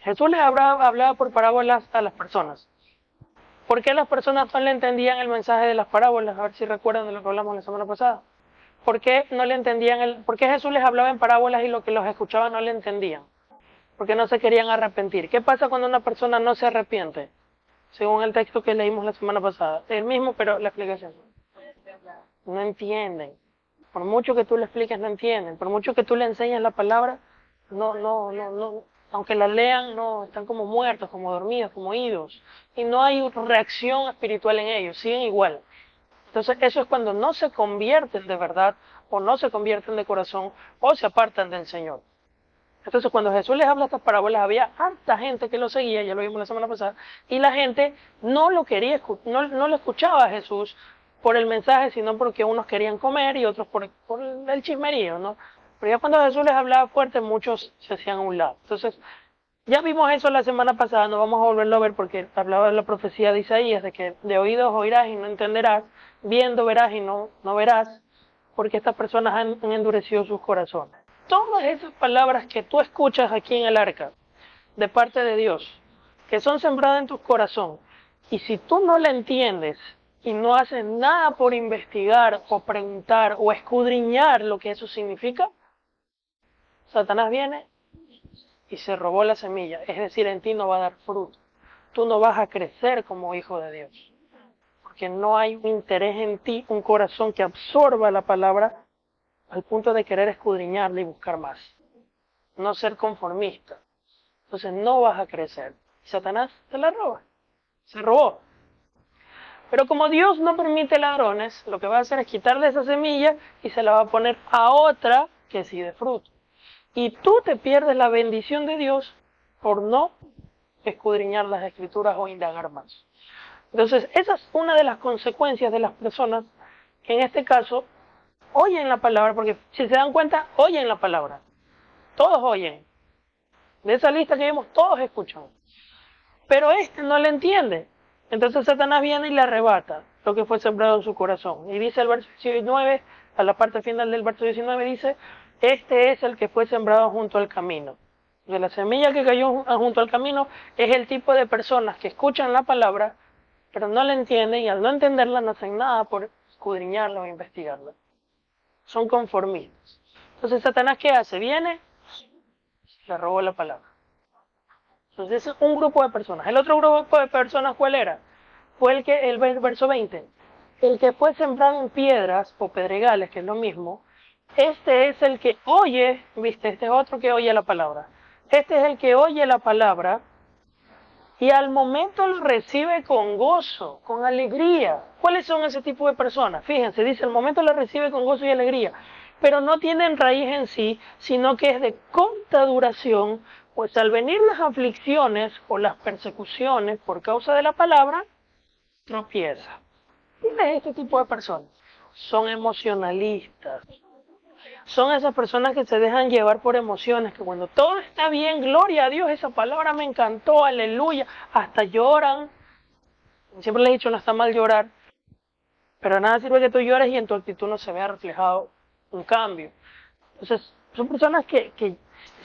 Jesús les hablaba por parábolas a las personas. ¿Por qué las personas no le entendían el mensaje de las parábolas? A ver si recuerdan de lo que hablamos la semana pasada. ¿Por qué no le entendían por qué Jesús les hablaba en parábolas y los que los escuchaban no le entendían? Porque no se querían arrepentir. ¿Qué pasa cuando una persona no se arrepiente? Según el texto que leímos la semana pasada. El mismo, pero la explicación. No entienden. Por mucho que tú le expliques, no entienden. Por mucho que tú le enseñes la palabra, no. Aunque la lean, no, están como muertos, como dormidos, como idos. Y no hay reacción espiritual en ellos, siguen igual. Entonces eso es cuando no se convierten de verdad, o no se convierten de corazón, o se apartan del Señor. Entonces cuando Jesús les habla estas parábolas, había harta gente que lo seguía, ya lo vimos la semana pasada, y la gente no lo quería, no lo escuchaba a Jesús por el mensaje, sino porque unos querían comer y otros por el chismerío, ¿no? Pero ya cuando Jesús les hablaba fuerte, muchos se hacían a un lado. Entonces, ya vimos eso la semana pasada, no vamos a volverlo a ver porque hablaba de la profecía de Isaías, de que de oídos oirás y no entenderás, viendo verás y no verás, porque estas personas han endurecido sus corazones. Todas esas palabras que tú escuchas aquí en el arca, de parte de Dios, que son sembradas en tu corazón, y si tú no la entiendes y no haces nada por investigar o preguntar o escudriñar lo que eso significa, Satanás viene y se robó la semilla, es decir, en ti no va a dar fruto. Tú no vas a crecer como hijo de Dios, porque no hay un interés en ti, un corazón que absorba la palabra al punto de querer escudriñarla y buscar más. No ser conformista. Entonces no vas a crecer. Satanás te la roba. Se robó. Pero como Dios no permite ladrones, lo que va a hacer es quitarle esa semilla y se la va a poner a otra que sí dé fruto. Y tú te pierdes la bendición de Dios por no escudriñar las escrituras o indagar más. Entonces, esa es una de las consecuencias de las personas que en este caso oyen la palabra, porque si se dan cuenta, oyen la palabra. Todos oyen. De esa lista que vimos, todos escuchan. Pero este no le entiende. Entonces Satanás viene y le arrebata lo que fue sembrado en su corazón. Y dice el verso 19, a la parte final del verso 19, dice, este es el que fue sembrado junto al camino. De la semilla que cayó junto al camino es el tipo de personas que escuchan la palabra, pero no la entienden y al no entenderla no hacen nada por escudriñarla o investigarla. Son conformistas. Entonces Satanás, ¿qué hace? Viene, le robó la palabra. Entonces ese es un grupo de personas. El otro grupo de personas, ¿cuál era? Fue el verso 20. El que fue sembrado en piedras o pedregales, que es lo mismo, este es el que oye, viste, este es otro que oye la palabra. Este es el que oye la palabra y al momento lo recibe con gozo, con alegría. ¿Cuáles son ese tipo de personas? Fíjense, dice, al momento lo recibe con gozo y alegría, pero no tienen raíz en sí, sino que es de corta duración, pues al venir las aflicciones o las persecuciones por causa de la palabra, tropieza. ¿Quién es este tipo de personas? Son emocionalistas. Son esas personas que se dejan llevar por emociones, que cuando todo está bien, gloria a Dios, esa palabra me encantó, aleluya, hasta lloran. Siempre les he dicho, no está mal llorar, pero nada sirve que tú llores y en tu actitud no se vea reflejado un cambio. Entonces, son personas que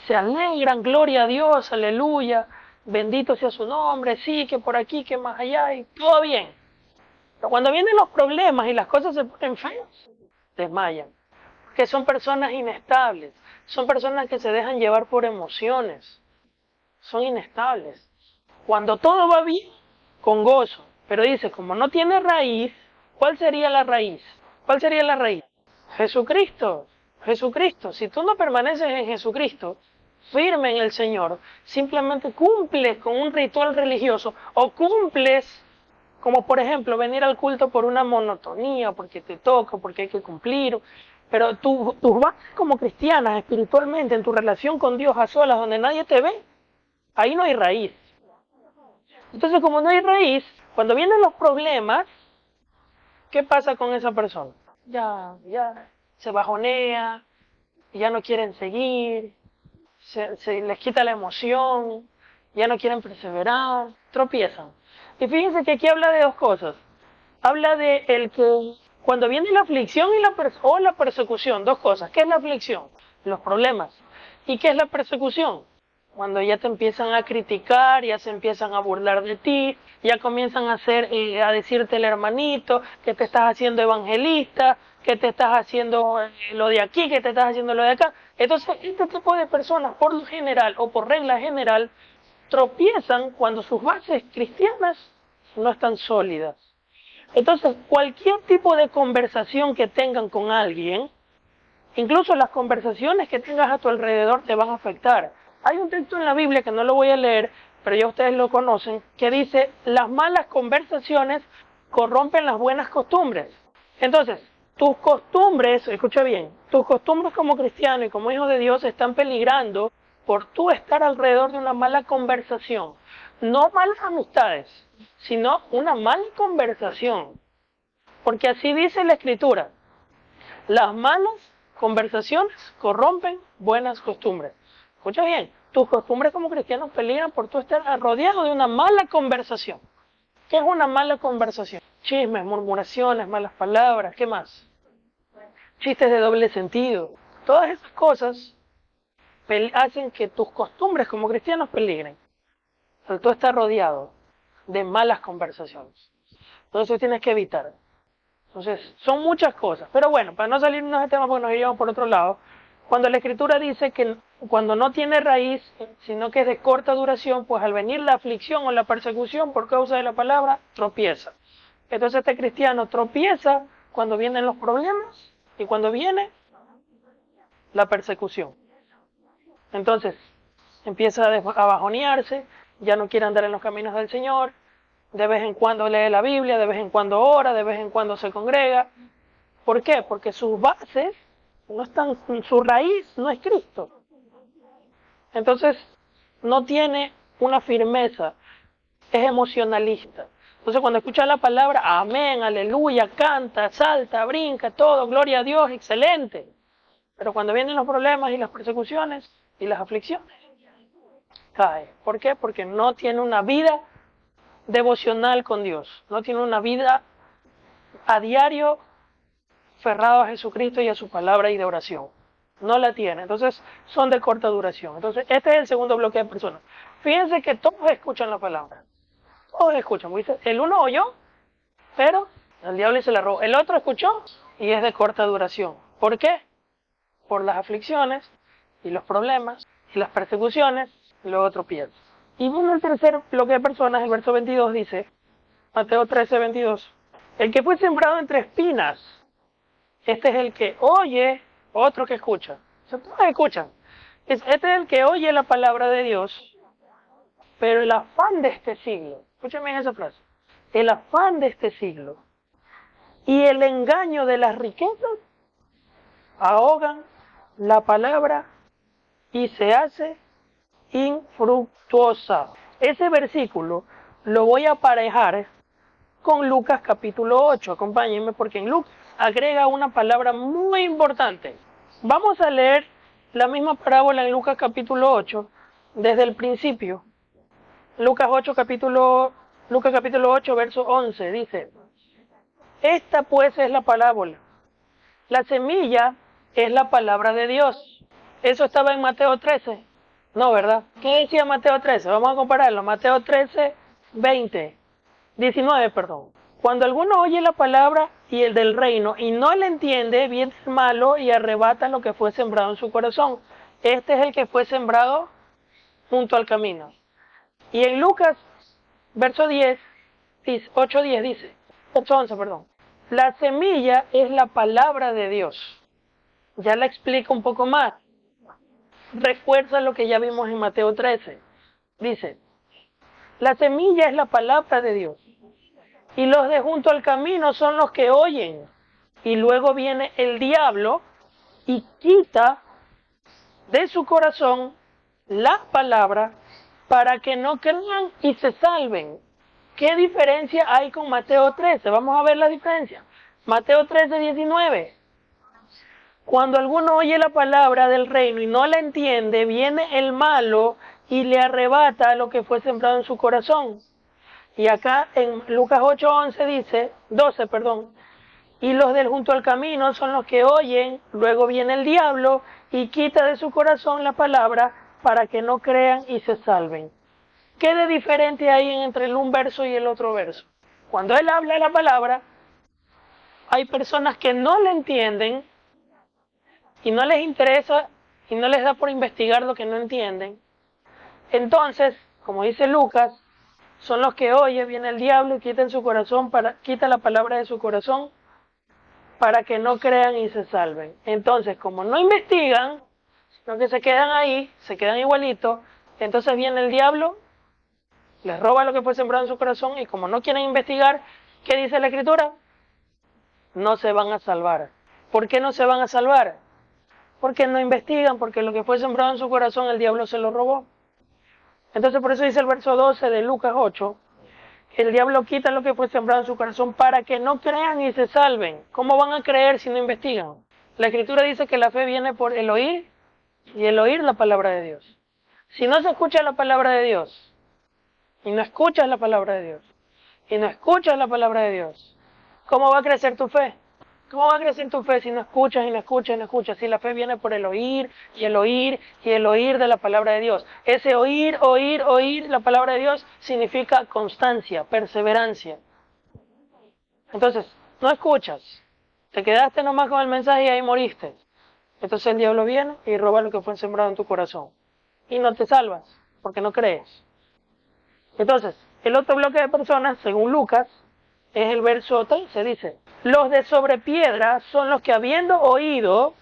se alegran, gloria a Dios, aleluya, bendito sea su nombre, sí, que por aquí, que más allá, y todo bien. Pero cuando vienen los problemas y las cosas se ponen feas, desmayan. Que son personas inestables, son personas que se dejan llevar por emociones, son inestables. Cuando todo va bien, con gozo, pero dice, como no tiene raíz, ¿cuál sería la raíz? ¿Cuál sería la raíz? Jesucristo, Jesucristo. Si tú no permaneces en Jesucristo, firme en el Señor, simplemente cumples con un ritual religioso o cumples, como por ejemplo venir al culto por una monotonía, porque te toca, porque hay que cumplir. Pero tus bases como cristianas, espiritualmente, en tu relación con Dios a solas, donde nadie te ve, ahí no hay raíz. Entonces, como no hay raíz, cuando vienen los problemas, ¿qué pasa con esa persona? Ya se bajonea, ya no quieren seguir, se les quita la emoción, ya no quieren perseverar, tropiezan. Y fíjense que aquí habla de dos cosas. Habla de el que cuando viene la aflicción y la persecución, dos cosas. ¿Qué es la aflicción? Los problemas. ¿Y qué es la persecución? Cuando ya te empiezan a criticar, ya se empiezan a burlar de ti, ya comienzan a decirte el hermanito, que te estás haciendo evangelista, que te estás haciendo lo de aquí, que te estás haciendo lo de acá. Entonces, este tipo de personas, por lo general o por regla general, tropiezan cuando sus bases cristianas no están sólidas. Entonces, cualquier tipo de conversación que tengan con alguien, incluso las conversaciones que tengas a tu alrededor te van a afectar. Hay un texto en la Biblia que no lo voy a leer, pero ya ustedes lo conocen, que dice, las malas conversaciones corrompen las buenas costumbres. Entonces, tus costumbres, escucha bien, tus costumbres como cristiano y como hijo de Dios están peligrando por tú estar alrededor de una mala conversación. No malas amistades, sino una mala conversación. Porque así dice la Escritura, las malas conversaciones corrompen buenas costumbres. Escucha bien, tus costumbres como cristianos peligran por tú estar rodeado de una mala conversación. ¿Qué es una mala conversación? Chismes, murmuraciones, malas palabras, ¿qué más? Chistes de doble sentido. Todas esas cosas hacen que tus costumbres como cristianos peligren. O sea, tú estás rodeado de malas conversaciones. Entonces tienes que evitar. Entonces, son muchas cosas. Pero bueno, para no salirnos de tema porque nos iríamos por otro lado, cuando la Escritura dice que cuando no tiene raíz, sino que es de corta duración, pues al venir la aflicción o la persecución por causa de la palabra, tropieza. Entonces este cristiano tropieza cuando vienen los problemas y cuando viene la persecución. Entonces empieza a bajonearse, ya no quiere andar en los caminos del Señor, de vez en cuando lee la Biblia, de vez en cuando ora, de vez en cuando se congrega. ¿Por qué? Porque sus bases no están, su raíz no es Cristo. Entonces no tiene una firmeza, es emocionalista. Entonces cuando escucha la palabra, amén, aleluya, canta, salta, brinca, todo, gloria a Dios, excelente. Pero cuando vienen los problemas y las persecuciones y las aflicciones, cae. ¿Por qué? Porque no tiene una vida devocional con Dios, no tiene una vida a diario ferrado a Jesucristo y a su palabra y de oración. No la tiene. Entonces son de corta duración. Entonces este es el segundo bloque de personas. Fíjense que todos escuchan la palabra. Todos escuchan. El uno oyó, pero el diablo se la robó. El otro escuchó y es de corta duración. ¿Por qué? Por las aflicciones y los problemas y las persecuciones y luego tropieza. Y viene el tercer bloque de personas, el verso 22 dice, Mateo 13, 22, el que fue sembrado entre espinas, este es el que oye, otro que escucha. O sea, todos escuchan. Este es el que oye la palabra de Dios, pero el afán de este siglo, escúchame esa frase, el afán de este siglo y el engaño de las riquezas ahogan la palabra y se hace infructuosa. Ese versículo lo voy a aparejar con Lucas capítulo 8. Acompáñenme porque en Lucas agrega una palabra muy importante. Vamos a leer la misma parábola en Lucas capítulo 8 desde el principio. Lucas capítulo 8, verso 11 dice, esta pues es la parábola. La semilla es la palabra de Dios. Eso estaba en Mateo 13. No, ¿verdad? ¿Qué decía Mateo 13? Vamos a compararlo. Mateo 13, 19, perdón. Cuando alguno oye la palabra y el del reino y no le entiende, viene el malo y arrebata lo que fue sembrado en su corazón. Este es el que fue sembrado junto al camino. Y en Lucas, verso 10, 8:10 dice, 8:11, perdón. La semilla es la palabra de Dios. Ya la explico un poco más. Refuerza lo que ya vimos en Mateo 13. Dice, la semilla es la palabra de Dios. Y los de junto al camino son los que oyen. Y luego viene el diablo y quita de su corazón la palabra para que no crean y se salven. ¿Qué diferencia hay con Mateo 13? Vamos a ver la diferencia. Mateo 13, 19. Cuando alguno oye la palabra del reino y no la entiende, viene el malo y le arrebata lo que fue sembrado en su corazón. Y acá en Lucas 8:11 dice, 12, perdón, y los del junto al camino son los que oyen, luego viene el diablo y quita de su corazón la palabra para que no crean y se salven. ¿Qué de diferente hay entre un verso y el otro verso? Cuando él habla la palabra, hay personas que no le entienden y no les interesa y no les da por investigar lo que no entienden. Entonces, como dice Lucas, son los que oyen, viene el diablo y quita la palabra de su corazón para que no crean y se salven. Entonces, como no investigan, sino que se quedan ahí, se quedan igualitos, entonces viene el diablo, les roba lo que fue sembrado en su corazón y como no quieren investigar, ¿qué dice la Escritura? No se van a salvar. ¿Por qué no se van a salvar? Porque no investigan, porque lo que fue sembrado en su corazón el diablo se lo robó. Entonces por eso dice el verso 12 de Lucas 8, el diablo quita lo que fue sembrado en su corazón para que no crean y se salven. ¿Cómo van a creer si no investigan? La Escritura dice que la fe viene por el oír y el oír la palabra de Dios. Si no se escucha la palabra de Dios, y no escuchas la palabra de Dios, y no escuchas la palabra de Dios, ¿cómo va a crecer tu fe? ¿Cómo va a crecer tu fe si no escuchas y no escuchas y no escuchas? Si la fe viene por el oír y el oír y el oír de la palabra de Dios. Ese oír la palabra de Dios significa constancia, perseverancia. Entonces, no escuchas. Te quedaste nomás con el mensaje y ahí moriste. Entonces el diablo viene y roba lo que fue sembrado en tu corazón. Y no te salvas, porque no crees. Entonces, el otro bloque de personas, según Lucas, es el verso 13, dice, los de sobre piedra son los que habiendo oído,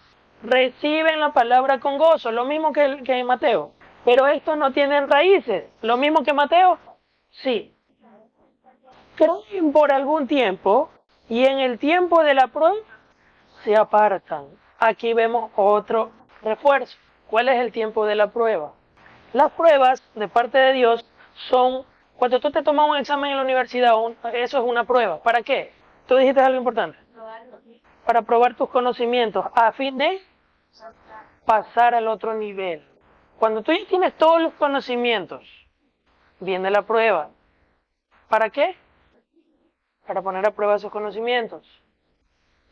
reciben la palabra con gozo, lo mismo que Mateo. Pero estos no tienen raíces, lo mismo que Mateo, sí. Creen por algún tiempo y en el tiempo de la prueba se apartan. Aquí vemos otro refuerzo. ¿Cuál es el tiempo de la prueba? Las pruebas de parte de Dios son, cuando tú te tomas un examen en la universidad, eso es una prueba. ¿Para qué? Tú dijiste algo importante. Para probar tus conocimientos, a fin de pasar al otro nivel. Cuando tú ya tienes todos los conocimientos, viene la prueba. ¿Para qué? Para poner a prueba esos conocimientos.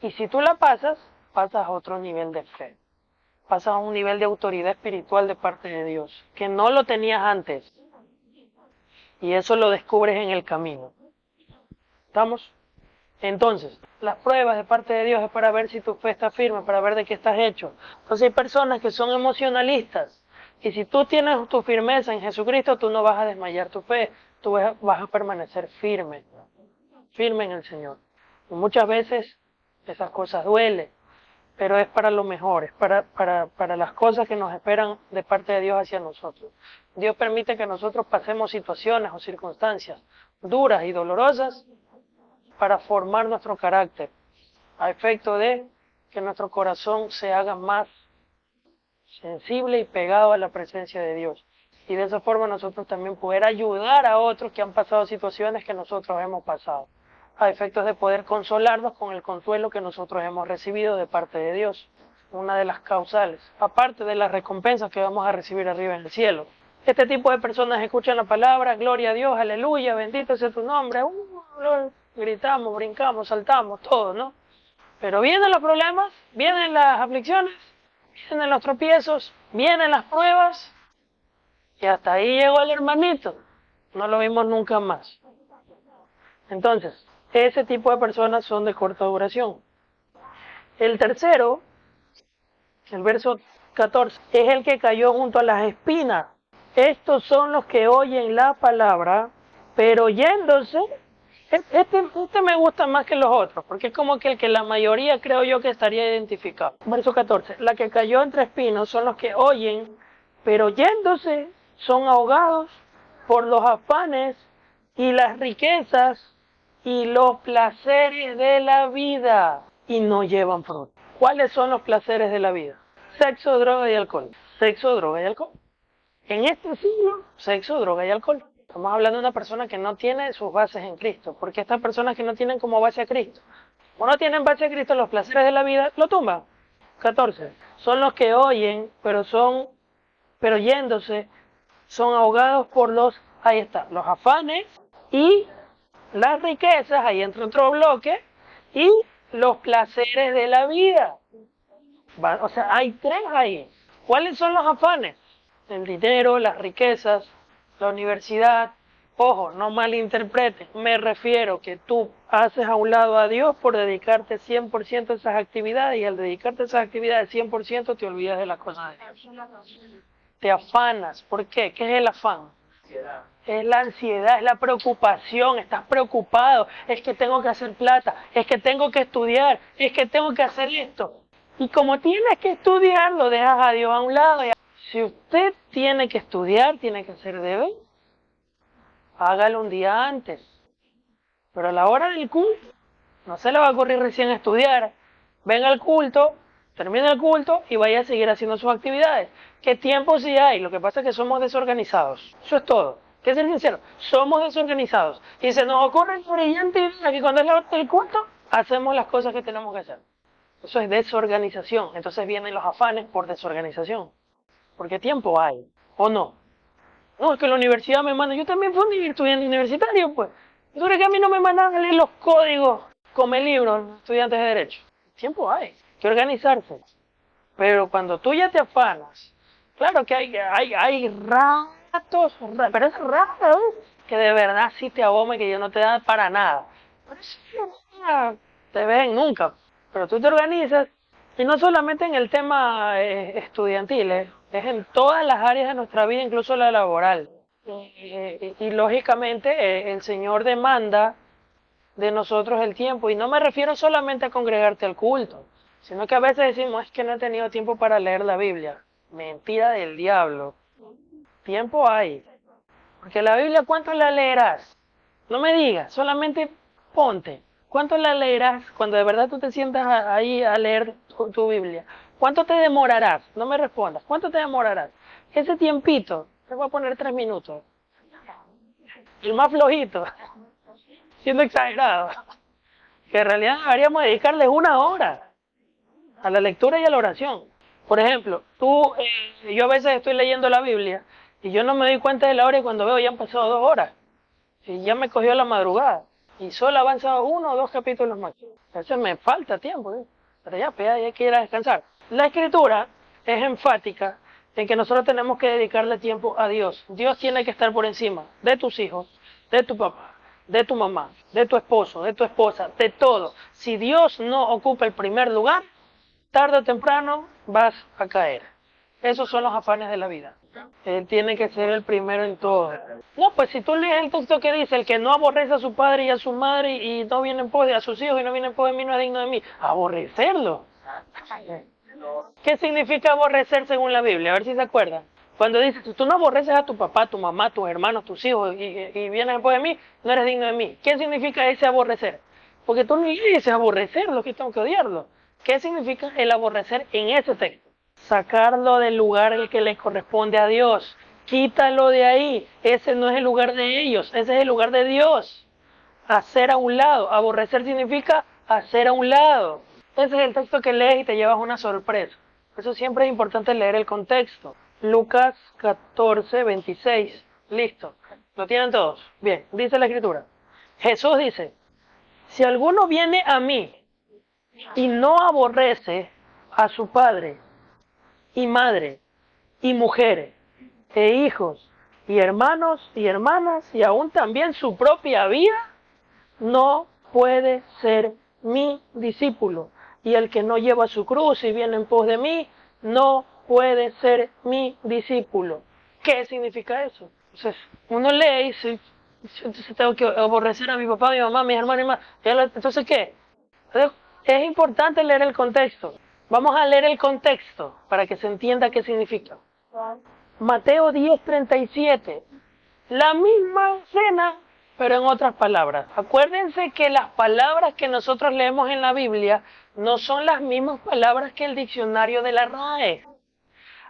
Y si tú la pasas, pasas a otro nivel de fe. Pasas a un nivel de autoridad espiritual de parte de Dios, que no lo tenías antes. Y eso lo descubres en el camino. ¿Estamos? Entonces, las pruebas de parte de Dios es para ver si tu fe está firme, para ver de qué estás hecho. Entonces hay personas que son emocionalistas. Y si tú tienes tu firmeza en Jesucristo, tú no vas a desmayar tu fe. Tú vas a permanecer firme. Firme en el Señor. Y muchas veces esas cosas duelen. Pero es para lo mejor, es para las cosas que nos esperan de parte de Dios hacia nosotros. Dios permite que nosotros pasemos situaciones o circunstancias duras y dolorosas para formar nuestro carácter, a efecto de que nuestro corazón se haga más sensible y pegado a la presencia de Dios. Y de esa forma nosotros también poder ayudar a otros que han pasado situaciones que nosotros hemos pasado, a efectos de poder consolarnos con el consuelo que nosotros hemos recibido de parte de Dios. Una de las causales, aparte de las recompensas que vamos a recibir arriba en el cielo. Este tipo de personas escuchan la palabra, gloria a Dios, aleluya, bendito sea tu nombre, gritamos, brincamos, saltamos, todo, ¿no? Pero vienen los problemas, vienen las aflicciones, vienen los tropiezos, vienen las pruebas, y hasta ahí llegó el hermanito. No lo vimos nunca más. Entonces, ese tipo de personas son de corta duración. El tercero, el verso 14, es el que cayó junto a las espinas. Estos son los que oyen la palabra, pero yéndose, este me gusta más que los otros, porque es como que el que la mayoría creo yo que estaría identificado. Verso 14, la que cayó entre espinos son los que oyen, pero yéndose son ahogados por los afanes y las riquezas y los placeres de la vida y no llevan fruto. ¿Cuáles son los placeres de la vida? Sexo, droga y alcohol. Sexo, droga y alcohol. En este siglo, sexo, droga y alcohol. Estamos hablando de una persona que no tiene sus bases en Cristo, porque estas personas que no tienen como base a Cristo, o no tienen base a Cristo, los placeres de la vida lo tumban. 14. Son los que oyen, pero yéndose, son ahogados por los afanes y las riquezas, ahí entra otro bloque, y los placeres de la vida. O sea, hay tres ahí. ¿Cuáles son los afanes? el dinero, las riquezas, la universidad. Ojo, no malinterpretes, me refiero que tú haces a un lado a Dios por dedicarte 100% a esas actividades y al dedicarte a esas actividades 100% te olvidas de las cosas de Dios. Te afanas. ¿Por qué? ¿Qué es el afán? Es la ansiedad, es la preocupación, estás preocupado, es que tengo que hacer plata, es que tengo que estudiar, es que tengo que hacer esto. Y como tienes que estudiar, lo dejas a Dios a un lado. Si usted tiene que estudiar, tiene que hacer deber, hágalo un día antes. Pero a la hora del culto, no se le va a ocurrir recién estudiar. Venga al culto, termine el culto y vaya a seguir haciendo sus actividades. ¿Qué tiempo sí hay? Lo que pasa es que somos desorganizados. Eso es todo. Que ser sincero, somos desorganizados. Y se nos ocurre el brillante idea que cuando es la hora del culto, hacemos las cosas que tenemos que hacer. Eso es desorganización. Entonces vienen los afanes por desorganización. Porque tiempo hay, ¿o no? No, es que la universidad me manda. Yo también fui un estudiante universitario, pues. ¿Tú crees que a mí no me mandan a leer los códigos como el libro, los estudiantes de Derecho? Tiempo hay que organizarse. Pero cuando tú ya te afanas, claro que hay ratos, pero es raro, que de verdad sí te abome, que ya no te da para nada. Pero eso no te ven nunca. Pero tú te organizas, y no solamente en el tema estudiantil, es en todas las áreas de nuestra vida, incluso la laboral. Y lógicamente el Señor demanda de nosotros el tiempo. Y no me refiero solamente a congregarte al culto, sino que a veces decimos, es que no he tenido tiempo para leer la Biblia. Mentira del diablo. Tiempo hay. Porque la Biblia, ¿cuánto la leerás? No me digas, solamente ponte. ¿Cuánto la leerás cuando de verdad tú te sientas ahí a leer tu Biblia? ¿Cuánto te demorarás? No me respondas. ¿Cuánto te demorarás? Ese tiempito, te voy a poner 3 minutos. El más flojito, siendo exagerado. Que en realidad deberíamos dedicarles 1 hora a la lectura y a la oración. Por ejemplo, yo a veces estoy leyendo la Biblia y yo no me doy cuenta de la hora y cuando veo ya han pasado 2 horas. Y ya me cogió la madrugada. Y solo he avanzado 1 o 2 capítulos más. Entonces me falta tiempo. Pero ya, pues ya hay que ir a descansar. La Escritura es enfática en que nosotros tenemos que dedicarle tiempo a Dios. Dios tiene que estar por encima de tus hijos, de tu papá, de tu mamá, de tu esposo, de tu esposa, de todo. Si Dios no ocupa el primer lugar, tarde o temprano vas a caer. Esos son los afanes de la vida. Él tiene que ser el primero en todo. No, pues si tú lees el texto que dice, el que no aborrece a su padre y a su madre y no viene en pos de a sus hijos y no viene en pos de mí no es digno de mí. Aborrecerlo. ¿Qué significa aborrecer según la Biblia? A ver si se acuerdan. Cuando dice, tú no aborreces a tu papá, tu mamá, tus hermanos, tus hijos y vienes en pos de mí, no eres digno de mí. ¿Qué significa ese aborrecer? Porque tú no dices aborrecerlo, que tengo que odiarlo. ¿Qué significa el aborrecer en ese texto? Sacarlo del lugar en el que le corresponde a Dios. Quítalo de ahí. Ese no es el lugar de ellos, ese es el lugar de Dios. Hacer a un lado. Aborrecer significa hacer a un lado. Ese es el texto que lees y te llevas una sorpresa. Por eso siempre es importante leer el contexto. Lucas 14, 26. Listo. ¿Lo tienen todos? Bien, dice la Escritura. Jesús dice, si alguno viene a mí y no aborrece a su padre y madre y mujeres e hijos y hermanos y hermanas y aún también su propia vida, no puede ser mi discípulo. Y el que no lleva su cruz y viene en pos de mí, no puede ser mi discípulo. ¿Qué significa eso? Entonces, uno lee y dice, entonces tengo que aborrecer a mi papá, a mi mamá, a mis hermanos y más. Entonces, ¿qué? Entonces, es importante leer el contexto. Vamos a leer el contexto para que se entienda qué significa. Mateo 10:37. La misma escena, pero en otras palabras. Acuérdense que las palabras que nosotros leemos en la Biblia no son las mismas palabras que el diccionario de la RAE.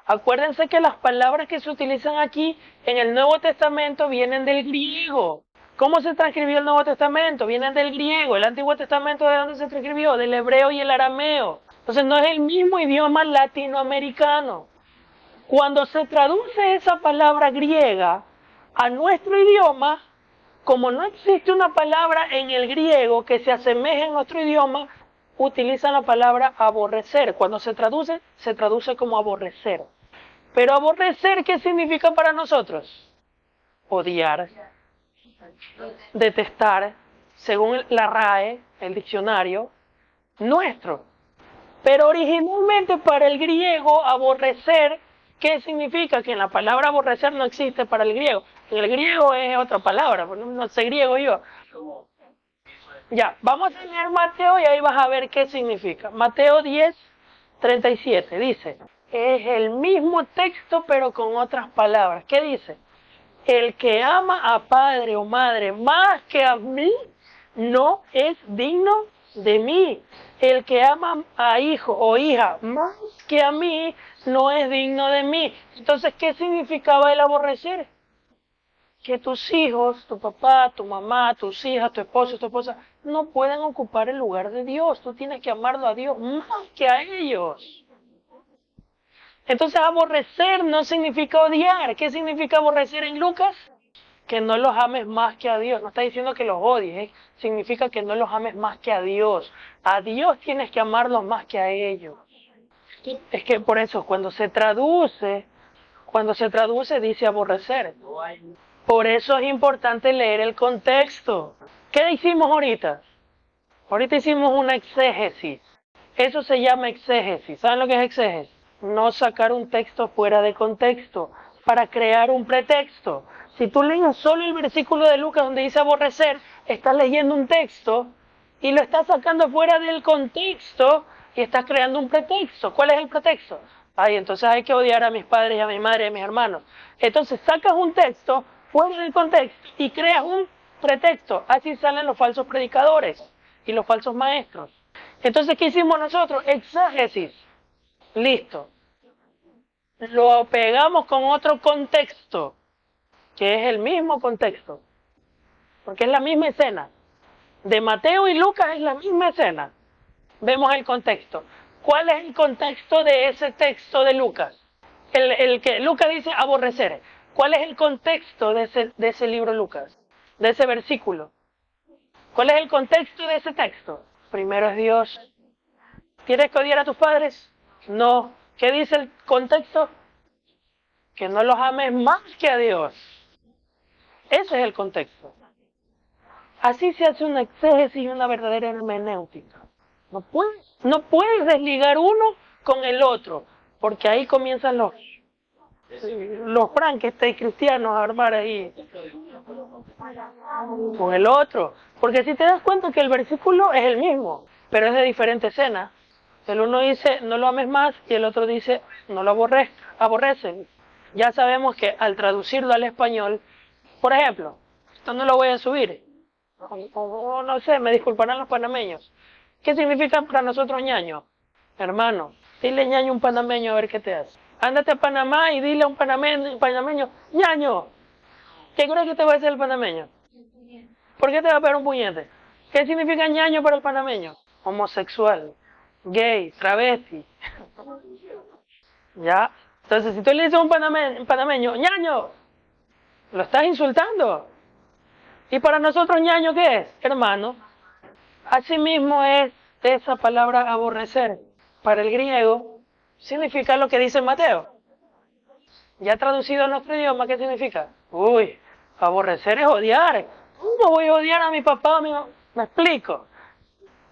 Acuérdense que las palabras que se utilizan aquí en el Nuevo Testamento vienen del griego. ¿Cómo se transcribió el Nuevo Testamento? Vienen del griego. ¿El Antiguo Testamento de dónde se transcribió? Del hebreo y el arameo. Entonces no es el mismo idioma latinoamericano. Cuando se traduce esa palabra griega a nuestro idioma, como no existe una palabra en el griego que se asemeje en nuestro idioma, utilizan la palabra aborrecer. Cuando se traduce como aborrecer. Pero aborrecer, ¿qué significa para nosotros? Odiar, detestar, según la RAE, el diccionario nuestro. Pero originalmente para el griego, aborrecer, ¿qué significa? Que en la palabra aborrecer no existe para el griego. En el griego es otra palabra, no sé griego yo. Ya, vamos a leer Mateo y ahí vas a ver qué significa. Mateo 10:37 dice, es el mismo texto pero con otras palabras. ¿Qué dice? El que ama a padre o madre más que a mí, no es digno de mí. El que ama a hijo o hija más que a mí, no es digno de mí. Entonces, ¿qué significaba el aborrecer? Que tus hijos, tu papá, tu mamá, tus hijas, tu esposo, tu esposa, no pueden ocupar el lugar de Dios. Tú tienes que amarlo a Dios más que a ellos. Entonces, aborrecer no significa odiar. ¿Qué significa aborrecer en Lucas? Que no los ames más que a Dios. No está diciendo que los odies, significa que no los ames más que a Dios. A Dios tienes que amarlos más que a ellos. Es que por eso cuando se traduce dice aborrecer. Por eso es importante leer el contexto. ¿Qué hicimos ahorita? Ahorita hicimos una exégesis. Eso se llama exégesis. ¿Saben lo que es exégesis? No sacar un texto fuera de contexto para crear un pretexto. Si tú lees solo el versículo de Lucas donde dice aborrecer, estás leyendo un texto y lo estás sacando fuera del contexto y estás creando un pretexto. ¿Cuál es el pretexto? Ay, entonces hay que odiar a mis padres y a mi madre y a mis hermanos. Entonces sacas un texto fuera del contexto y creas un pretexto. Así salen los falsos predicadores y los falsos maestros. Entonces, ¿qué hicimos nosotros? Exégesis. Listo. Lo pegamos con otro contexto, que es el mismo contexto, porque es la misma escena. De Mateo y Lucas es la misma escena. Vemos el contexto. ¿Cuál es el contexto de ese texto de Lucas? El que Lucas dice aborrecer. ¿Cuál es el contexto de ese libro Lucas? De ese versículo. ¿Cuál es el contexto de ese texto? Primero es Dios. ¿Quieres que odiar a tus padres? No. ¿Qué dice el contexto? Que no los ames más que a Dios. Ese es el contexto. Así se hace una exégesis y una verdadera hermenéutica. No puedes desligar uno con el otro, porque ahí comienzan los Frankenstein cristianos a armar ahí con el otro. Porque si te das cuenta que el versículo es el mismo, pero es de diferente escena. El uno dice no lo ames más y el otro dice no lo aborrecen. Ya sabemos que al traducirlo al español, por ejemplo, esto no lo voy a subir, o no sé, me disculparán los panameños. ¿Qué significa para nosotros ñaño? Hermano, dile ñaño a un panameño a ver qué te hace. Ándate a Panamá y dile a un panameño, ñaño. ¿Qué crees que te va a hacer el panameño? ¿Por qué te va a pegar un puñete? ¿Qué significa ñaño para el panameño? Homosexual, gay, travesti. ¿Ya? Entonces, si tú le dices a un panameño, ñaño, lo estás insultando. ¿Y para nosotros ñaño qué es? Hermano. Asimismo es esa palabra aborrecer. Para el griego significa lo que dice Mateo. Ya traducido a nuestro idioma, ¿qué significa? Uy, aborrecer es odiar. ¿Cómo voy a odiar a mi papá o a mi mamá? ¿Me explico?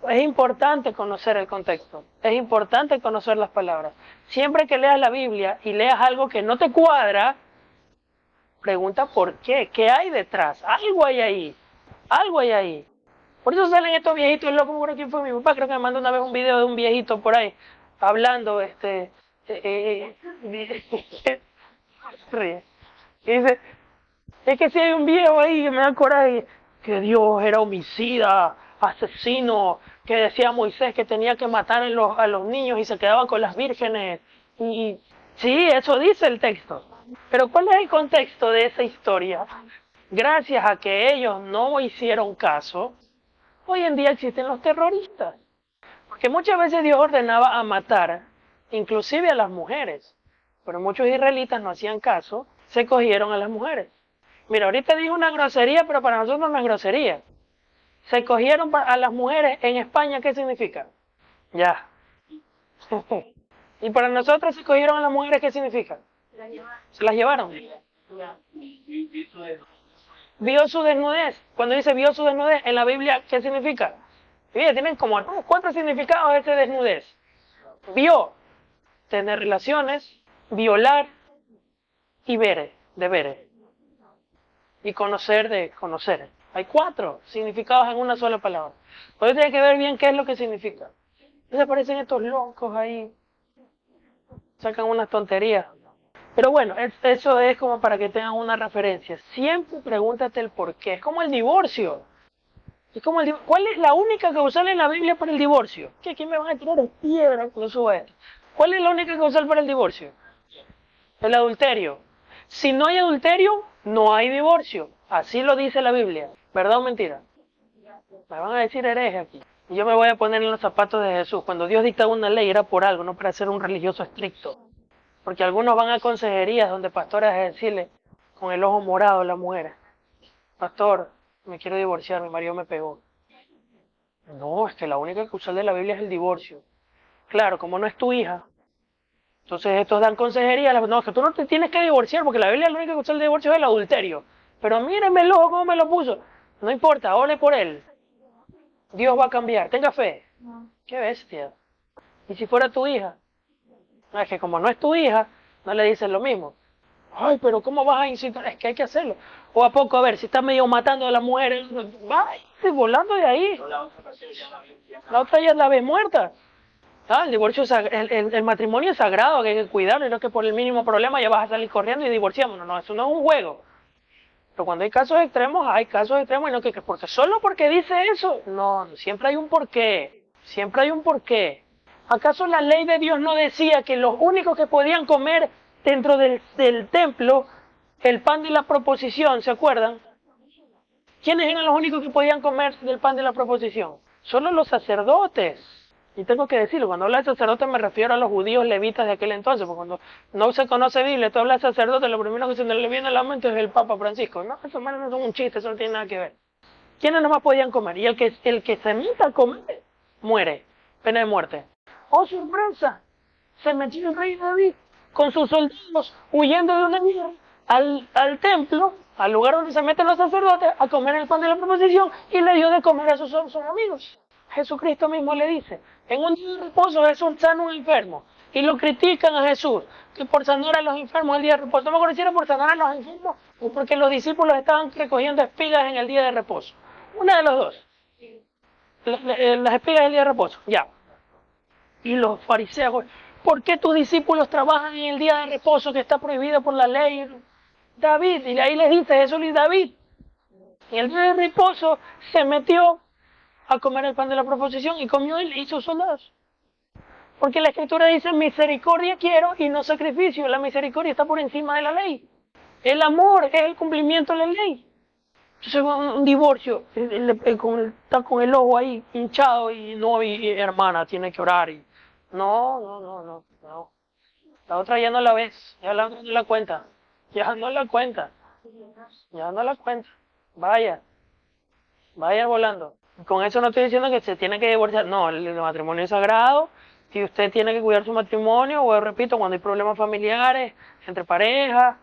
Es importante conocer el contexto. Es importante conocer las palabras. Siempre que leas la Biblia y leas algo que no te cuadra, pregunta por qué. ¿Qué hay detrás? Algo hay ahí. Algo hay ahí. Por eso salen estos viejitos locos. ¿Por quién fue mi papá? Creo que me mandó una vez un video de un viejito por ahí hablando, ríe. Y dice, es que si hay un viejo ahí que me da coraje, que Dios era homicida, asesino, que decía Moisés que tenía que matar a los niños y se quedaban con las vírgenes. Y sí, eso dice el texto. Pero ¿cuál es el contexto de esa historia? Gracias a que ellos no hicieron caso, hoy en día existen los terroristas. Porque muchas veces Dios ordenaba a matar, inclusive a las mujeres. Pero muchos israelitas no hacían caso, se cogieron a las mujeres. Mira, ahorita digo una grosería, pero para nosotros no es grosería. Se cogieron a las mujeres en España, ¿qué significa? Ya. Y para nosotros se cogieron a las mujeres, ¿qué significa? Se las llevaron. Vio su desnudez. Cuando dice vio su desnudez, en la Biblia, ¿qué significa? Mira, tienen como 4 significados ese desnudez. Vio, tener relaciones, violar y ver, de ver. Y conocer, de conocer. Hay 4 significados en una sola palabra. Por eso tiene que ver bien qué es lo que significa. Entonces aparecen estos locos ahí, sacan unas tonterías. Pero bueno, eso es como para que tengan una referencia. Siempre pregúntate el por qué. Es como el divorcio. ¿Cuál es la única causal en la Biblia para el divorcio? ¿Qué? ¿Quién me van a tirar de piedra cuando suba esto? ¿Cuál es la única causal para el divorcio? El adulterio. Si no hay adulterio, no hay divorcio. Así lo dice la Biblia. ¿Verdad o mentira? Me van a decir hereje aquí. Y yo me voy a poner en los zapatos de Jesús. Cuando Dios dictaba una ley era por algo, no para ser un religioso estricto. Porque algunos van a consejerías donde pastores a decirle con el ojo morado a la mujer: pastor, me quiero divorciar, mi marido me pegó. No, es que la única causal de la Biblia es el divorcio. Claro, como no es tu hija, entonces estos dan consejería. No, es que tú no te tienes que divorciar porque la Biblia la única causal de divorcio es el adulterio. Pero mírenme el ojo cómo me lo puso. No importa, ore por él. Dios va a cambiar, tenga fe. Qué bestia. ¿Y si fuera tu hija? No, es que como no es tu hija, no le dices lo mismo. Ay, pero ¿cómo vas a incitar? Es que hay que hacerlo. O a poco, a ver, si está medio matando a la mujer, va volando de ahí. La otra ya la ves muerta. El divorcio el matrimonio es sagrado, que hay que cuidarlo, y no es que por el mínimo problema ya vas a salir corriendo y divorciámonos. No, eso no es un juego. Pero cuando hay casos extremos, y no porque solo porque dice eso, no, siempre hay un porqué. Siempre hay un porqué. ¿Acaso la ley de Dios no decía que los únicos que podían comer dentro del templo el pan de la proposición, ¿se acuerdan? ¿Quiénes eran los únicos que podían comer del pan de la proposición? Solo los sacerdotes. Y tengo que decirlo, cuando hablo de sacerdotes me refiero a los judíos levitas de aquel entonces, porque cuando no se conoce Biblia, tú hablas de sacerdotes, lo primero que se le viene a la mente es el Papa Francisco. No, eso no es un chiste, eso no tiene nada que ver. ¿Quiénes nomás podían comer? Y el que se meta a comer, muere. Pena de muerte. ¡Oh, sorpresa! Se metió el rey David con sus soldados huyendo de una guerra al templo, al lugar donde se meten los sacerdotes, a comer el pan de la proposición, y le dio de comer a sus amigos. Jesucristo mismo le dice: en un día de reposo Jesús sana a un enfermo, y lo critican a Jesús, que por sanar a los enfermos el día de reposo. No me acuerdo si era por sanar a los enfermos o porque los discípulos estaban recogiendo espigas en el día de reposo. Una de los dos. Las espigas del día de reposo, ya. Y los fariseos: ¿por qué tus discípulos trabajan en el día de reposo que está prohibido por la ley? David, y ahí les dice Jesús: y David, en el día de reposo se metió a comer el pan de la proposición, y comió él y sus soldados. Porque la Escritura dice: misericordia quiero y no sacrificio. La misericordia está por encima de la ley. El amor es el cumplimiento de la ley. Entonces un divorcio, está con el ojo ahí hinchado y no, y hermana, tiene que orar. No. La otra ya no la ves, ya no la cuenta. Ya no la cuenta. Vaya volando. Con eso no estoy diciendo que se tiene que divorciar. No, el matrimonio es sagrado y usted tiene que cuidar su matrimonio. O repito, cuando hay problemas familiares, entre parejas,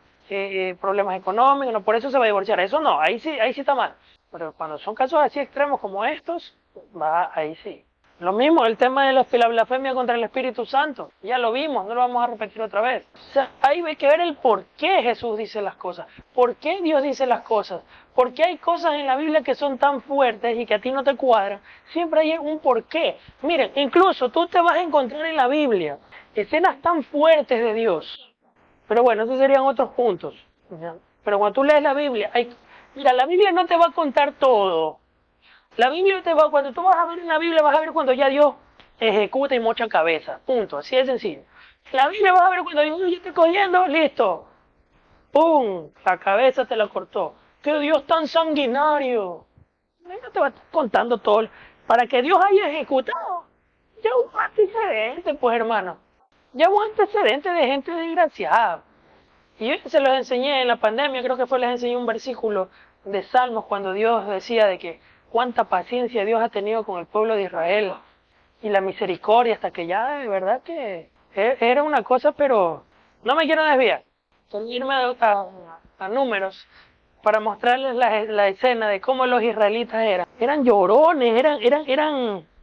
problemas económicos, no, por eso se va a divorciar. Eso no, ahí sí está mal. Pero cuando son casos así extremos como estos, ahí sí. Lo mismo, el tema de la blasfemia contra el Espíritu Santo. Ya lo vimos, no lo vamos a repetir otra vez. O sea, ahí hay que ver el por qué Jesús dice las cosas. ¿Por qué Dios dice las cosas? ¿Por qué hay cosas en la Biblia que son tan fuertes y que a ti no te cuadran? Siempre hay un por qué. Miren, incluso tú te vas a encontrar en la Biblia escenas tan fuertes de Dios. Pero bueno, esos serían otros puntos. ¿Ya? Pero cuando tú lees la Biblia, mira, la Biblia no te va a contar todo. La Biblia cuando tú vas a ver en la Biblia, vas a ver cuando ya Dios ejecuta y mocha cabeza. Punto. Así de sencillo. En la Biblia vas a ver cuando Dios ya está cogiendo, listo. ¡Pum! La cabeza te la cortó. ¡Qué Dios tan sanguinario! No te va a estar contando todo. Para que Dios haya ejecutado, ya hubo un antecedente, pues hermano. Ya hubo un antecedente de gente desgraciada. Y yo se los enseñé en la pandemia, creo que les enseñé un versículo de Salmos cuando Dios decía de que cuánta paciencia Dios ha tenido con el pueblo de Israel y la misericordia, hasta que ya de verdad que era una cosa, pero no me quiero desviar. Quiero irme a Números para mostrarles la escena de cómo los israelitas eran. Eran llorones,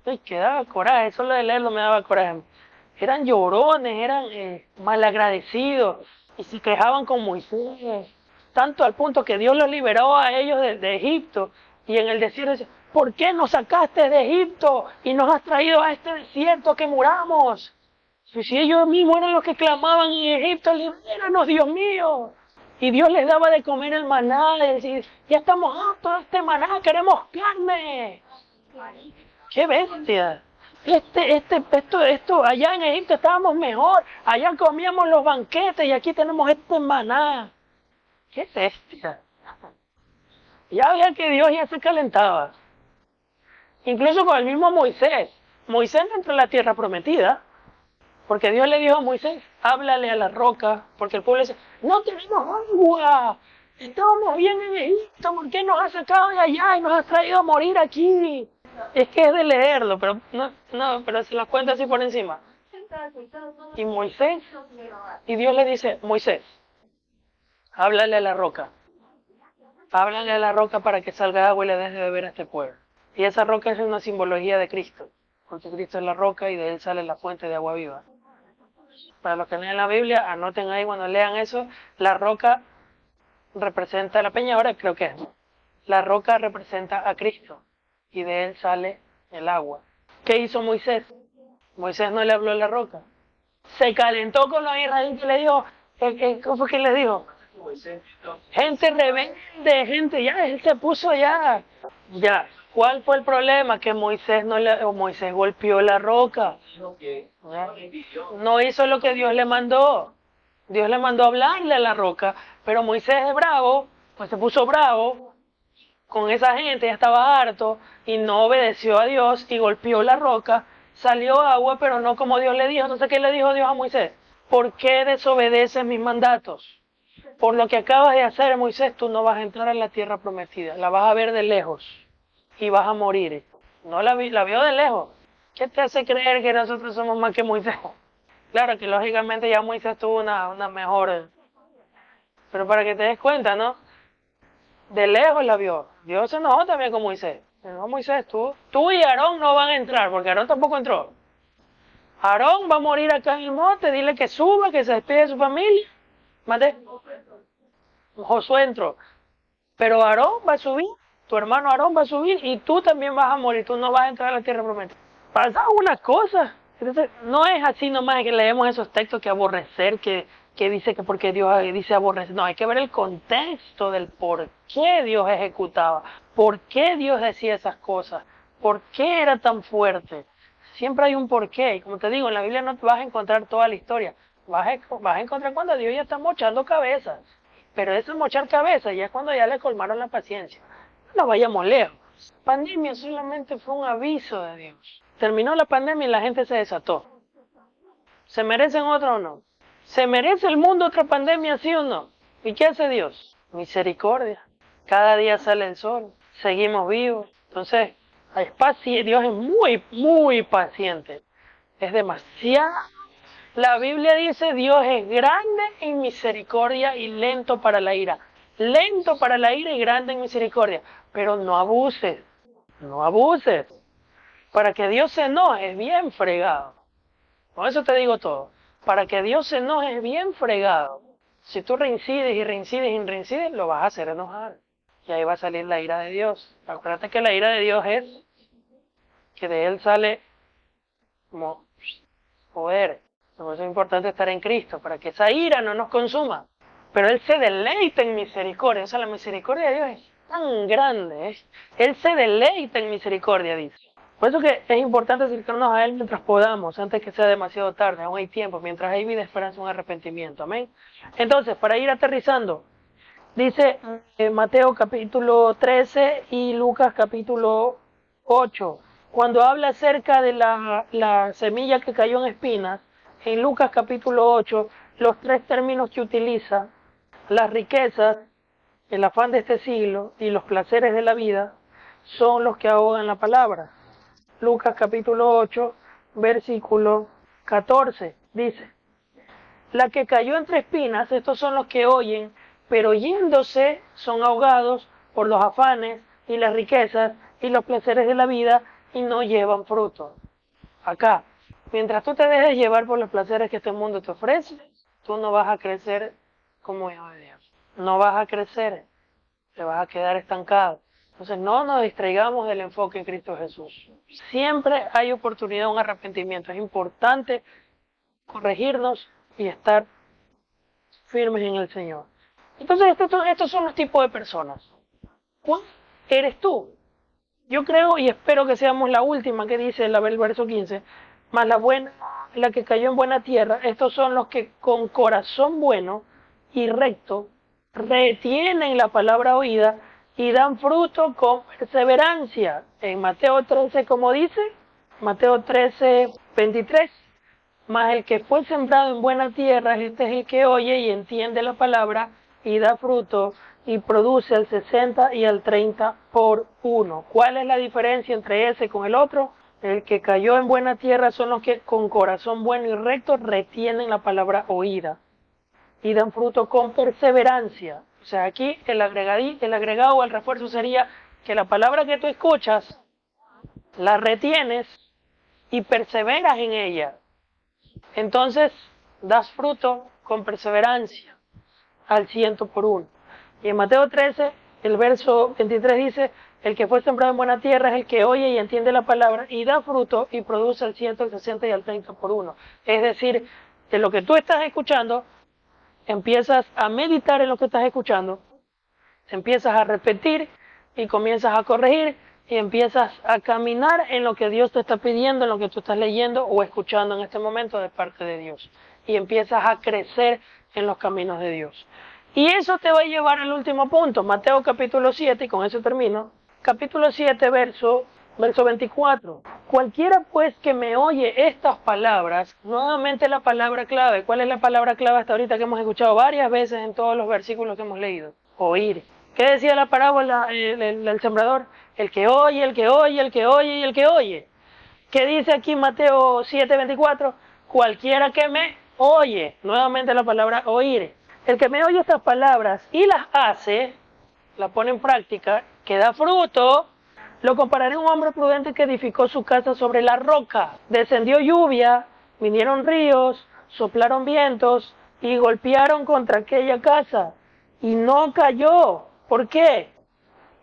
ay, que daba coraje, solo de leerlo me daba coraje. Eran llorones, eran malagradecidos y se quejaban con Moisés, tanto al punto que Dios los liberó a ellos de Egipto, y en el desierto decían: ¿por qué nos sacaste de Egipto y nos has traído a este desierto que muramos? Si ellos mismos eran los que clamaban en Egipto: libéranos, Dios mío. Y Dios les daba de comer el maná, y decir: ya estamos hartos de este maná, queremos carne. ¡Qué bestia! Esto, allá en Egipto estábamos mejor, allá comíamos los banquetes y aquí tenemos este maná. ¡Qué bestia! Ya veía que Dios ya se calentaba. Incluso con el mismo Moisés. Moisés no entró a la tierra prometida, porque Dios le dijo a Moisés: háblale a la roca, porque el pueblo dice: no tenemos agua, estábamos bien en Egipto, ¿por qué nos has sacado de allá y nos has traído a morir aquí? Es que es de leerlo, pero pero se las cuenta así por encima. Y Moisés, y Dios le dice: Moisés, háblale a la roca. Háblale a la roca para que salga agua y le des de beber a este pueblo. Y esa roca es una simbología de Cristo, porque Cristo es la roca y de él sale la fuente de agua viva. Para los que leen la Biblia, anoten ahí cuando lean eso: la roca representa la peña, ahora creo que es, ¿no? La roca representa a Cristo y de él sale el agua. ¿Qué hizo Moisés? Moisés no le habló a la roca. Se calentó con los israelitas y le dijo, ¿cómo fue que le dijo? Gente rebelde, gente, ya, él se puso ya. ¿Cuál fue el problema? Que Moisés golpeó la roca. ¿Ya? No hizo lo que Dios le mandó. Dios le mandó a hablarle a la roca, pero Moisés es bravo, pues se puso bravo con esa gente, ya estaba harto y no obedeció a Dios y golpeó la roca. Salió agua, pero no como Dios le dijo. Entonces, ¿qué le dijo Dios a Moisés? ¿Por qué desobedeces mis mandatos? Por lo que acabas de hacer, Moisés, tú no vas a entrar en la tierra prometida. La vas a ver de lejos y vas a morir. No la vio de lejos. ¿Qué te hace creer que nosotros somos más que Moisés? Claro que lógicamente ya Moisés tuvo una mejor... Pero para que te des cuenta, ¿no? De lejos la vio. Dios se enojó también con Moisés. No, Moisés, tú y Aarón no van a entrar, porque Aarón tampoco entró. Aarón va a morir acá en el monte, dile que suba, que se despide de su familia. Mate. Josué entró. Pero Aarón va a subir, tu hermano Aarón va a subir y tú también vas a morir, tú no vas a entrar a la tierra prometida. Pasa una cosa. Entonces, no es así nomás que leemos esos textos que aborrecer, que dice que porque Dios dice aborrecer. No, hay que ver el contexto del por qué Dios ejecutaba, por qué Dios decía esas cosas, por qué era tan fuerte. Siempre hay un porqué. Y como te digo, en la Biblia no te vas a encontrar toda la historia. Vas a encontrar cuando Dios ya está mochando cabezas. Pero eso es mochar cabezas, ya es cuando ya le colmaron la paciencia. No vayamos lejos. Pandemia solamente fue un aviso de Dios. Terminó la pandemia y la gente se desató. ¿Se merecen otra o no? ¿Se merece el mundo otra pandemia, sí o no? ¿Y qué hace Dios? Misericordia. Cada día sale el sol. Seguimos vivos. Entonces, Dios es muy, muy paciente. Es demasiado. La Biblia dice: Dios es grande en misericordia y lento para la ira. Lento para la ira y grande en misericordia. Pero no abuses. No abuses. Para que Dios se enoje es bien fregado. Con eso te digo todo. Para que Dios se enoje es bien fregado. Si tú reincides y reincides y reincides, lo vas a hacer enojar. Y ahí va a salir la ira de Dios. Acuérdate que la ira de Dios es que de él sale como poder. Por eso es importante estar en Cristo, para que esa ira no nos consuma. Pero Él se deleita en misericordia. O sea, la misericordia de Dios es tan grande. Él se deleita en misericordia, dice. Por eso que es importante acercarnos a Él mientras podamos, antes que sea demasiado tarde. Aún hay tiempo, mientras hay vida, esperanza, un arrepentimiento. Amén. Entonces, para ir aterrizando, dice Mateo capítulo 13 y Lucas capítulo 8. Cuando habla acerca de la semilla que cayó en espinas, en Lucas capítulo 8, los tres términos que utiliza, las riquezas, el afán de este siglo y los placeres de la vida, son los que ahogan la palabra. Lucas capítulo 8, versículo 14, dice: La que cayó entre espinas, estos son los que oyen, pero yéndose son ahogados por los afanes y las riquezas y los placeres de la vida y no llevan fruto. Acá, mientras tú te dejes llevar por los placeres que este mundo te ofrece, tú no vas a crecer como hijo de Dios. No vas a crecer, te vas a quedar estancado. Entonces no nos distraigamos del enfoque en Cristo Jesús. Siempre hay oportunidad de un arrepentimiento. Es importante corregirnos y estar firmes en el Señor. Entonces estos son los tipos de personas. ¿Cuál eres tú? Yo creo y espero que seamos la última que dice el verso 15, más la que cayó en buena tierra. Estos son los que con corazón bueno y recto retienen la palabra oída y dan fruto con perseverancia. En Mateo 13, como dice, Mateo 13, 23, mas el que fue sembrado en buena tierra, este es el que oye y entiende la palabra y da fruto y produce al 60 y al 30 por uno. ¿Cuál es la diferencia entre ese con el otro? El que cayó en buena tierra son los que con corazón bueno y recto retienen la palabra oída y dan fruto con perseverancia. O sea, aquí el agregado o el refuerzo sería que la palabra que tú escuchas, la retienes y perseveras en ella. Entonces, das fruto con perseverancia al 100 por uno. Y en Mateo 13, el verso 23 dice, el que fue sembrado en buena tierra es el que oye y entiende la palabra y da fruto y produce al 100, al 60 y al 30 por uno. Es decir, de lo que tú estás escuchando, empiezas a meditar en lo que estás escuchando, empiezas a repetir y comienzas a corregir y empiezas a caminar en lo que Dios te está pidiendo, en lo que tú estás leyendo o escuchando en este momento de parte de Dios. Y empiezas a crecer en los caminos de Dios. Y eso te va a llevar al último punto, Mateo capítulo 7, y con eso termino. Capítulo 7, verso 24. Cualquiera pues que me oye estas palabras, nuevamente la palabra clave. ¿Cuál es la palabra clave hasta ahorita que hemos escuchado varias veces en todos los versículos que hemos leído? Oír. ¿Qué decía la parábola el sembrador? El que oye, el que oye, el que oye y el que oye. ¿Qué dice aquí Mateo 7, 24? Cualquiera que me oye, nuevamente la palabra oír. El que me oye estas palabras y las hace, la pone en práctica, que da fruto, lo compararé a un hombre prudente que edificó su casa sobre la roca. Descendió lluvia, vinieron ríos, soplaron vientos y golpearon contra aquella casa. Y no cayó. ¿Por qué?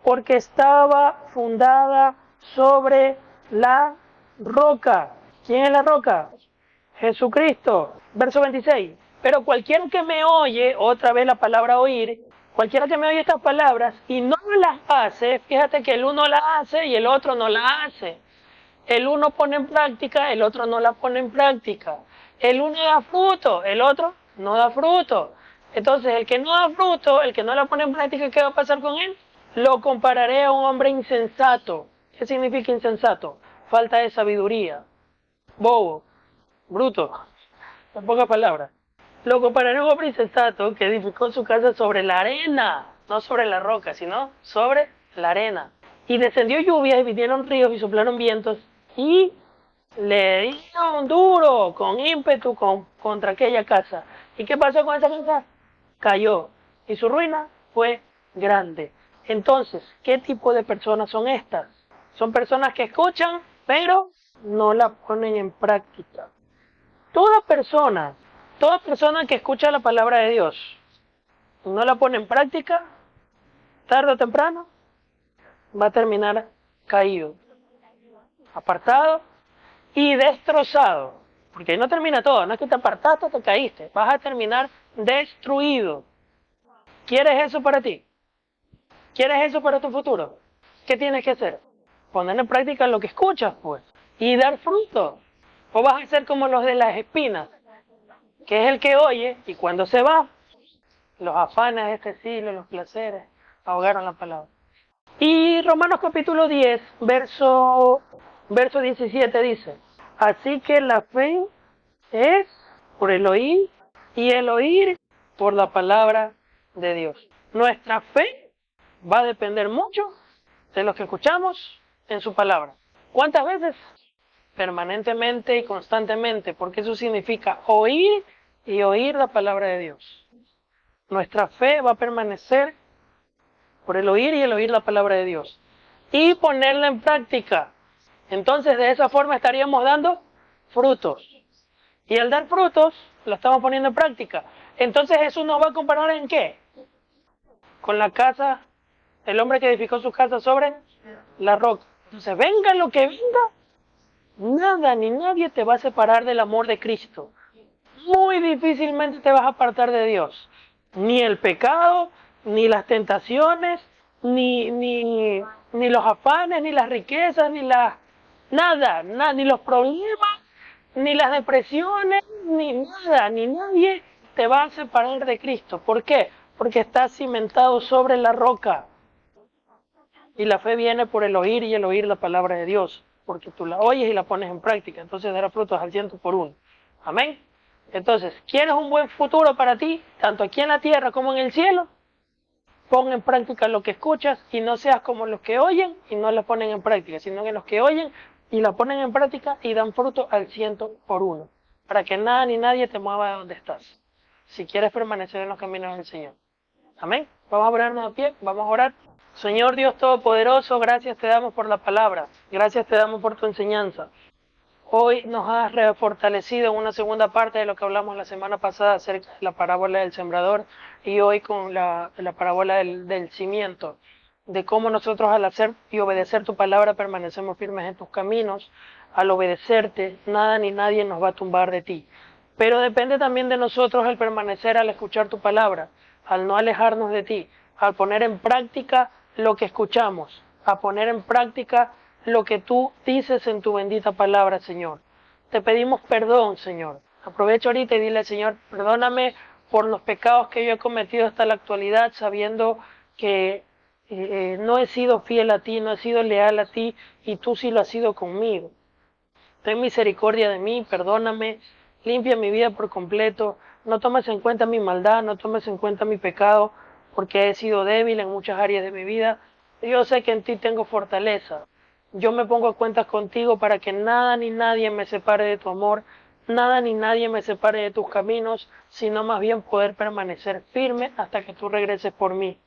Porque estaba fundada sobre la roca. ¿Quién es la roca? Jesucristo. Verso 26. Pero cualquiera que me oye, otra vez la palabra oír, cualquiera que me oye estas palabras y no las hace, fíjate que el uno las hace y el otro no las hace. El uno pone en práctica, el otro no la pone en práctica. El uno da fruto, el otro no da fruto. Entonces, el que no da fruto, el que no la pone en práctica, ¿qué va a pasar con él? Lo compararé a un hombre insensato. ¿Qué significa insensato? Falta de sabiduría. Bobo. Bruto. En pocas palabras. Lo compararé a un hombre insensato que edificó su casa sobre la arena. No sobre la roca, sino sobre la arena. Y descendió lluvia y vinieron ríos y soplaron vientos y le dieron duro, con ímpetu contra aquella casa. ¿Y qué pasó con esa casa? Cayó. Y su ruina fue grande. Entonces, ¿qué tipo de personas son estas? Son personas que escuchan, pero no la ponen en práctica. Toda persona que escucha la palabra de Dios y no la pone en práctica, tarde o temprano, va a terminar caído, apartado y destrozado. Porque ahí no termina todo, no es que te apartaste o te caíste, vas a terminar destruido. ¿Quieres eso para ti? ¿Quieres eso para tu futuro? ¿Qué tienes que hacer? Poner en práctica lo que escuchas, pues, y dar fruto. O vas a ser como los de las espinas, que es el que oye y cuando se va, los afanes de este siglo, los placeres, ahogaron la palabra. Y Romanos capítulo 10, verso 17 dice, así que la fe es por el oír y el oír por la palabra de Dios. Nuestra fe va a depender mucho de lo que escuchamos en su palabra. ¿Cuántas veces? Permanentemente y constantemente, porque eso significa oír y oír la palabra de Dios. Nuestra fe va a permanecer por el oír y el oír la palabra de Dios. Y ponerla en práctica. Entonces de esa forma estaríamos dando frutos. Y al dar frutos, lo estamos poniendo en práctica. Entonces Jesús nos va a comparar ¿en qué? Con la casa, el hombre que edificó su casa sobre la roca. Entonces venga lo que venga, nada ni nadie te va a separar del amor de Cristo. Muy difícilmente te vas a apartar de Dios. Ni el pecado, ni las tentaciones, ni los afanes, ni las riquezas, nada, ni los problemas, ni las depresiones, ni nada, ni nadie te va a separar de Cristo. ¿Por qué? Porque estás cimentado sobre la roca. Y la fe viene por el oír y el oír la palabra de Dios. Porque tú la oyes y la pones en práctica. Entonces dará frutos al 100 por uno. Amén. Entonces, ¿quieres un buen futuro para ti, tanto aquí en la tierra como en el cielo? Pon en práctica lo que escuchas y no seas como los que oyen y no la ponen en práctica, sino que los que oyen y la ponen en práctica y dan fruto al 100 por uno. Para que nada ni nadie te mueva de donde estás. Si quieres permanecer en los caminos del Señor. Amén. Vamos a ponernos de pie, vamos a orar. Señor Dios Todopoderoso, gracias te damos por la palabra. Gracias te damos por tu enseñanza. Hoy nos has refortalecido en una segunda parte de lo que hablamos la semana pasada acerca de la parábola del sembrador y hoy con la parábola del cimiento, de cómo nosotros al hacer y obedecer tu palabra permanecemos firmes en tus caminos. Al obedecerte, nada ni nadie nos va a tumbar de ti. Pero depende también de nosotros el permanecer al escuchar tu palabra, al no alejarnos de ti, al poner en práctica lo que escuchamos, a poner en práctica lo que tú dices en tu bendita palabra, Señor. Te pedimos perdón, Señor. Aprovecho ahorita y dile al Señor, perdóname por los pecados que yo he cometido hasta la actualidad, sabiendo que no he sido fiel a ti, no he sido leal a ti, y tú sí lo has sido conmigo. Ten misericordia de mí, perdóname, limpia mi vida por completo, no tomes en cuenta mi maldad, no tomes en cuenta mi pecado, porque he sido débil en muchas áreas de mi vida. Yo sé que en ti tengo fortaleza. Yo me pongo a cuentas contigo para que nada ni nadie me separe de tu amor, nada ni nadie me separe de tus caminos, sino más bien poder permanecer firme hasta que tú regreses por mí.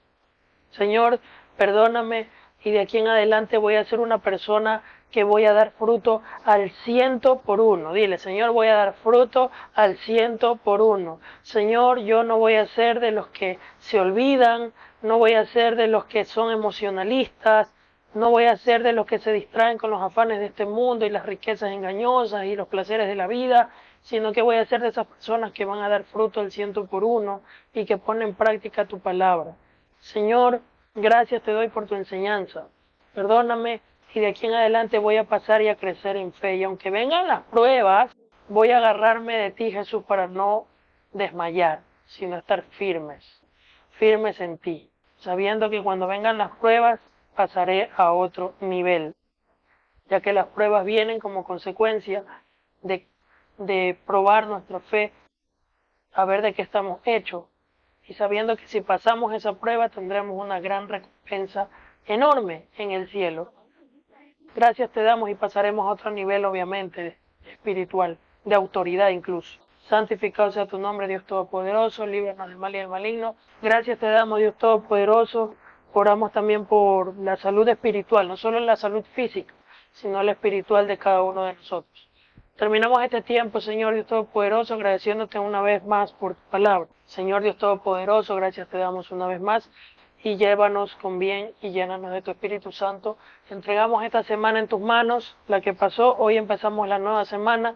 Señor, perdóname y de aquí en adelante voy a ser una persona que voy a dar fruto al 100 por uno. Dile, Señor, voy a dar fruto al 100 por uno. Señor, yo no voy a ser de los que se olvidan, no voy a ser de los que son emocionalistas, no voy a ser de los que se distraen con los afanes de este mundo y las riquezas engañosas y los placeres de la vida, sino que voy a ser de esas personas que van a dar fruto al 100 por uno y que ponen en práctica tu palabra. Señor, gracias te doy por tu enseñanza. Perdóname y de aquí en adelante voy a pasar y a crecer en fe. Y aunque vengan las pruebas, voy a agarrarme de ti, Jesús, para no desmayar, sino estar firmes en ti, sabiendo que cuando vengan las pruebas pasaré a otro nivel, ya que las pruebas vienen como consecuencia de probar nuestra fe, a ver de qué estamos hechos, y sabiendo que si pasamos esa prueba tendremos una gran recompensa enorme en el cielo. Gracias te damos y pasaremos a otro nivel, obviamente, espiritual, de autoridad incluso. Santificado sea tu nombre, Dios Todopoderoso, líbranos del mal y del maligno. Gracias te damos, Dios Todopoderoso. Oramos también por la salud espiritual, no solo la salud física, sino la espiritual de cada uno de nosotros. Terminamos este tiempo, Señor Dios Todopoderoso, agradeciéndote una vez más por tu palabra. Señor Dios Todopoderoso, gracias te damos una vez más y llévanos con bien y llénanos de tu Espíritu Santo. Entregamos esta semana en tus manos, la que pasó, hoy empezamos la nueva semana,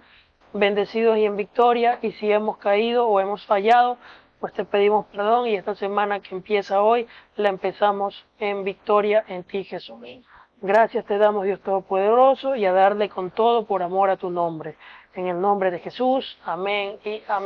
bendecidos y en victoria, y si hemos caído o hemos fallado, pues te pedimos perdón y esta semana que empieza hoy, la empezamos en victoria en ti, Jesús. Gracias te damos, Dios Todopoderoso, y a darle con todo por amor a tu nombre. En el nombre de Jesús, amén y amén.